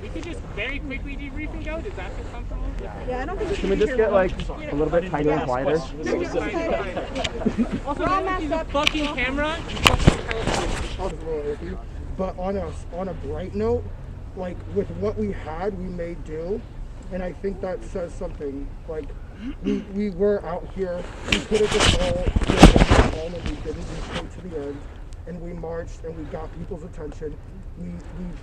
We could just very quickly debrief and go. Does that feel comfortable? Yeah, I don't think Can we just get like a little bit tighter and wider? Also, don't use a fucking camera. You fucking television. But on a bright note, like with what we had, we made do, and I think that says something. Like we were out here, we could have just all and we didn't. We stayed to the end, and we marched and we got people's attention. We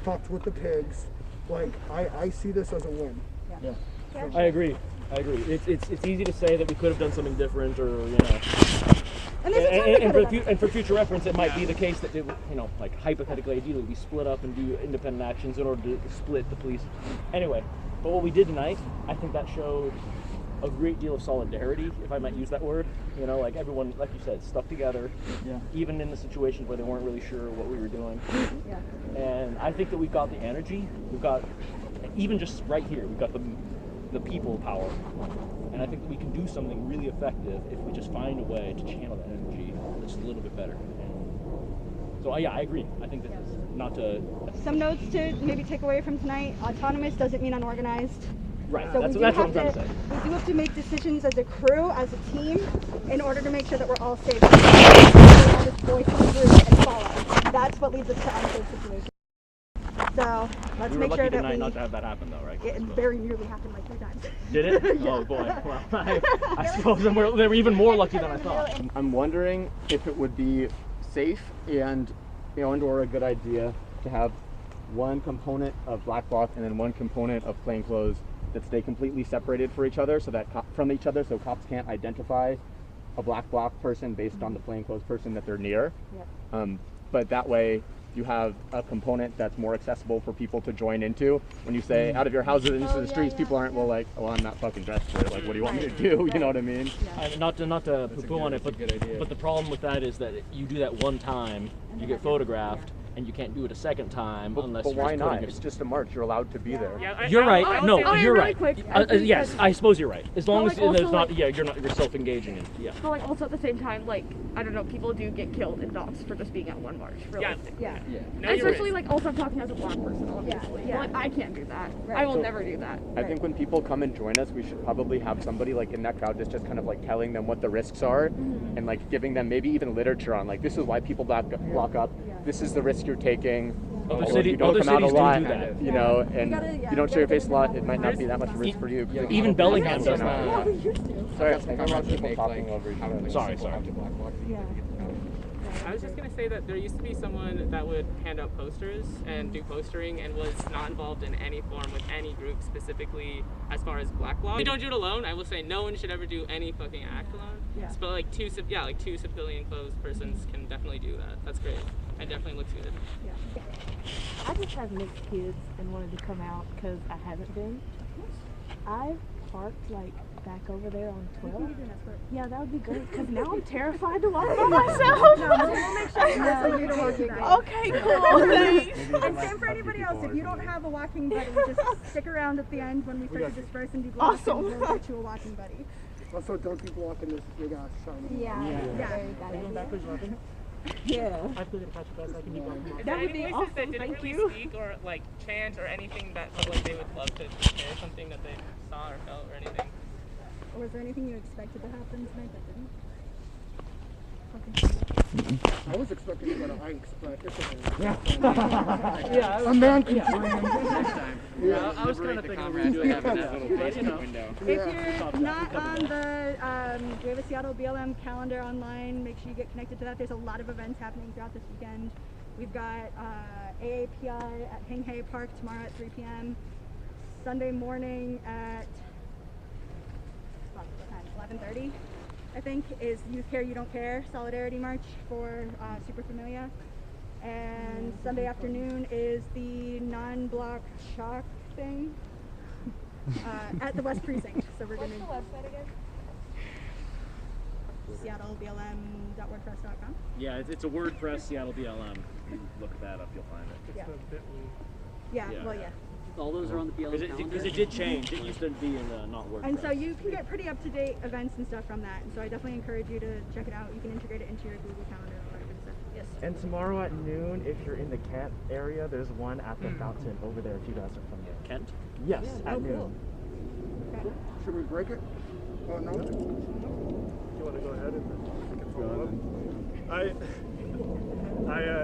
fucked with the pigs. Like I see this as a win. Yeah. I agree. It's easy to say that we could have done something different, or you know. And for future reference, it might be the case that, like hypothetically, ideally, we split up and do independent actions in order to split the police. Anyway, but what we did tonight, I think that showed a great deal of solidarity, if I might use that word. Like everyone, like you said, stuck together, even in the situations where they weren't really sure what we were doing. Yeah. And I think that we've got the energy. We've got, even just right here, we've got the people power. And I think that we can do something really effective if we just find a way to channel that energy just a little bit better. And so yeah, I agree. I think that not to... Some notes to maybe take away from tonight. Autonomous doesn't mean unorganized. Right, so that's what I'm trying to say. We do have to make decisions as a crew, as a team, in order to make sure that we're all safe. And follow. That's what leads us to unsafe situations. So let's make sure that we... not to have that happen though, right? It very nearly happened like 3 times. Did it? Yeah. Oh boy. Well, I suppose they were even more lucky than I thought. I'm wondering if it would be safe and or a good idea to have one component of black bloc and then one component of plainclothes that stay completely separated from each other, so cops can't identify a black bloc person based on the plainclothes person that they're near. Yep. But that way you have a component that's more accessible for people to join into. When you say out of your houses and into the streets, people aren't like, oh, I'm not fucking dressed for it. Like, what do you want me to do? You know what I mean? Not to poo-poo on it, but the problem with that is that you do that one time, you get photographed, and you can't do it a second time unless. But why not? It's just a march. You're allowed to be there. Yeah, you're right. No, you're right. Yes, I suppose you're right. As long as there's not, you're self-engaging in. Yeah. But like also at the same time, like I don't know, people do get killed in dogs for just being at one march. Realistically. Yeah. No, especially like also I'm talking as a black person, obviously. Yeah. Like I can't do that. Right. I will never do that. I think when people come and join us, we should probably have somebody like in that crowd that's just kind of like telling them what the risks are, and like giving them maybe even literature on like this is why people block up. This is the risk you're taking. Other cities do that. You know, and you don't show your face a lot, it might not be that much risk for you. Even Bellingham does that. Sorry, I think I'm people talking over each other. Sorry. I was just going to say that there used to be someone that would hand out posters and do postering and was not involved in any form with any group specifically as far as Black Bloc. We don't do it alone. I will say no one should ever do any fucking act alone. Yeah. But like two civilian clothes persons can definitely do that. That's great. I definitely look good. Yeah. I just have mixed kids and wanted to come out because I haven't been. I've parked like back over there on 12. Yeah, that would be great because now I'm terrified to walk by myself. We'll make sure Okay, cool. Thanks. And same for anybody else. If you don't have a walking buddy, just stick around at the end when we start to disperse and do blocks. Awesome. We'll get you a walking buddy. Also, don't keep walking this big ass sign. Yeah. That would be awesome. That didn't really speak or like chant or anything that like they would love to share something that they saw or felt or anything. Or was there anything you expected to happen tonight that didn't? I was expecting to go to Ike's, but it's okay. Yeah, a man can dream. Yeah, I was kind of thinking we were doing that little window. If you're not on the we have a Seattle BLM calendar online, make sure you get connected to that. There's a lot of events happening throughout this weekend. We've got AAPI at Hing Hay Park tomorrow at 3 p.m. Sunday morning at 11:30. I think is Youth Care You Don't Care Solidarity March for Super Familia. And Sunday afternoon is the non-block shock thing at the West Precinct. So we're going to... What's the website again? SeattleBLM.wordpress.com. Yeah, it's a WordPress Seattle BLM. You look that up, you'll find it. Yeah, well, yeah. All those are on the BLM calendar? Because it did change. It used to be in not WordPress. And so you can get pretty up-to-date events and stuff from that. And so I definitely encourage you to check it out. You can integrate it into your Google Calendar or whatever. Yes. And tomorrow at noon, if you're in the Kent area, there's one at the fountain over there if you guys are from there. Kent? Yes, at noon. Cool. Okay. Should we break it? Oh, no? You want to go ahead and we can follow up?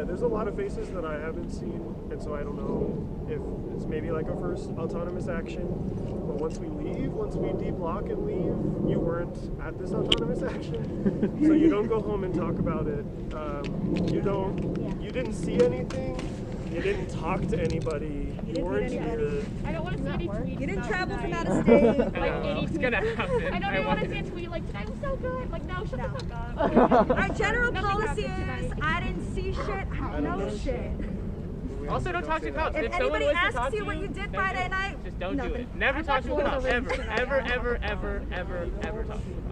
There's a lot of faces that I haven't seen, and so I don't know if it's maybe like a first autonomous action. But once we deblock and leave, you weren't at this autonomous action, so you don't go home and talk about it. You didn't see anything. You didn't talk to anybody. You weren't here. I don't want to see any tweets. You didn't about travel from tonight. out of state. Like any It's gonna happen. I don't even want to see a tweet like tonight was so good. Like no, shut the fuck up. Our general Nothing policy happened is tonight. I didn't see shit, I know shit. Also, don't talk to cops. If someone anybody wants to asks talk you to what you did then Friday night, just don't do nothing. it. Never talk to a watched cop. Lord of the Ever, Rings tonight. ever, ever, ever, ever, ever talk to a cop.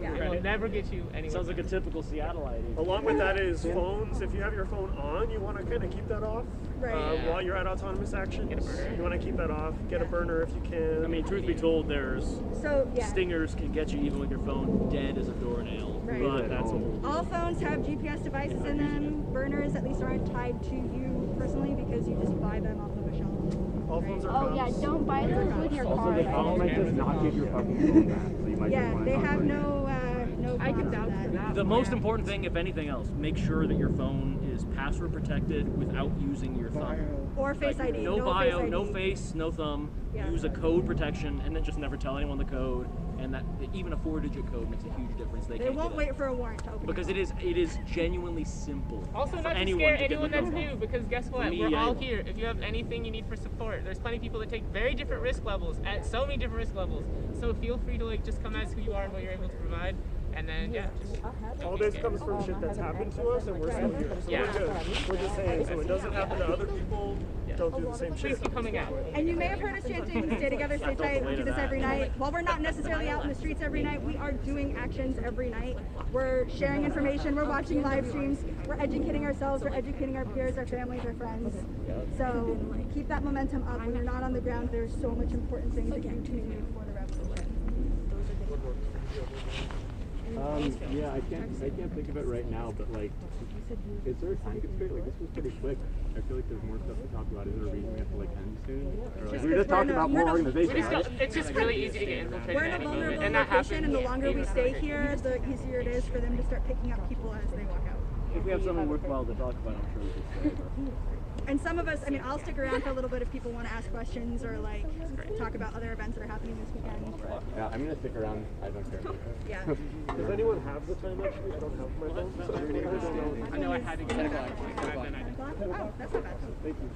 Yeah. It will never get you anywhere. Sounds like a typical Seattleite. Along with that is phones. If you have your phone on, you want to kind of keep that off. Right. Yeah. While you're at autonomous actions, Get a burner. you want to keep that off. Get a burner if you can. I mean, truth be told, there's So, yeah. stingers can get you even with your phone dead as a doornail. Right. But that's a whole. All phones have GPS devices in them. Burners at least aren't tied to you personally because you just buy them off of a shelf. All phones are Oh yeah, cops. don't buy those with your Also, car. the phone might just not give your fucking phone back, so you might just Yeah, want they to have no I can bonds vouch for for that. The most important thing, if anything else, make sure that your phone is password protected without using your thumb. Or Face Like, ID. no Face bio, ID. no face, no thumb. Yeah. Use a code protection, and then just never tell anyone the code. And that even a 4-digit code makes a huge difference. They They can't won't get wait it. for a warrant to open Because it is genuinely simple. Also, for not to anyone scare to get anyone the that's code. new, because guess what? me, We're all anyone. here. If you have anything you need for support, there's plenty of people that take very different risk levels at so many different risk levels. So feel free to just come as who you are and what you're able to provide, and then just All this comes from shit that's happened to us, and we're still here. So Yeah. we're good. We're just saying, so it doesn't happen to other people, don't do the same please shit. keep coming out. And you may have heard us chanting, stay together, stay tight, we do this every night. While we're not necessarily out in the streets every night, we are doing actions every night. We're sharing information, we're watching live streams, we're educating ourselves, we're educating our peers, our families, our friends. So keep that momentum up. When you're not on the ground, there's so much important things that you can do for the revolution. Yeah, I can't think of it right now, but like, is there a time constraint? Like, this was pretty quick. I feel like there's more stuff to talk about. Is there a reason we have to like end soon? Or, like, we were just talking about more organization, right? It's just really easy to get infiltrated We're at in a any vulnerable moment, and that location, and happens. the longer we stay here, the easier it is for them to start picking up people as they walk out. If we have something worthwhile to talk about, I'm sure we can stay. And some of us, I mean, I'll stick around for a little bit if people want to ask questions or like talk about other events that are happening this weekend. But, Yeah, I'm gonna stick around. I don't care. yeah. Does anyone have the time actually? I don't have my phone, so I don't know. I know I had to get it, but then I Oh, that's not bad. Thank you.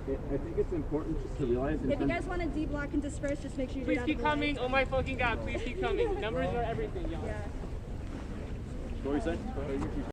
I think it's important just to realize in If you terms- guys want to deblock and disperse, just make sure you do Please that keep in the coming. Oh my fucking god, please keep coming. Numbers are everything, y'all. Yeah. What were you saying?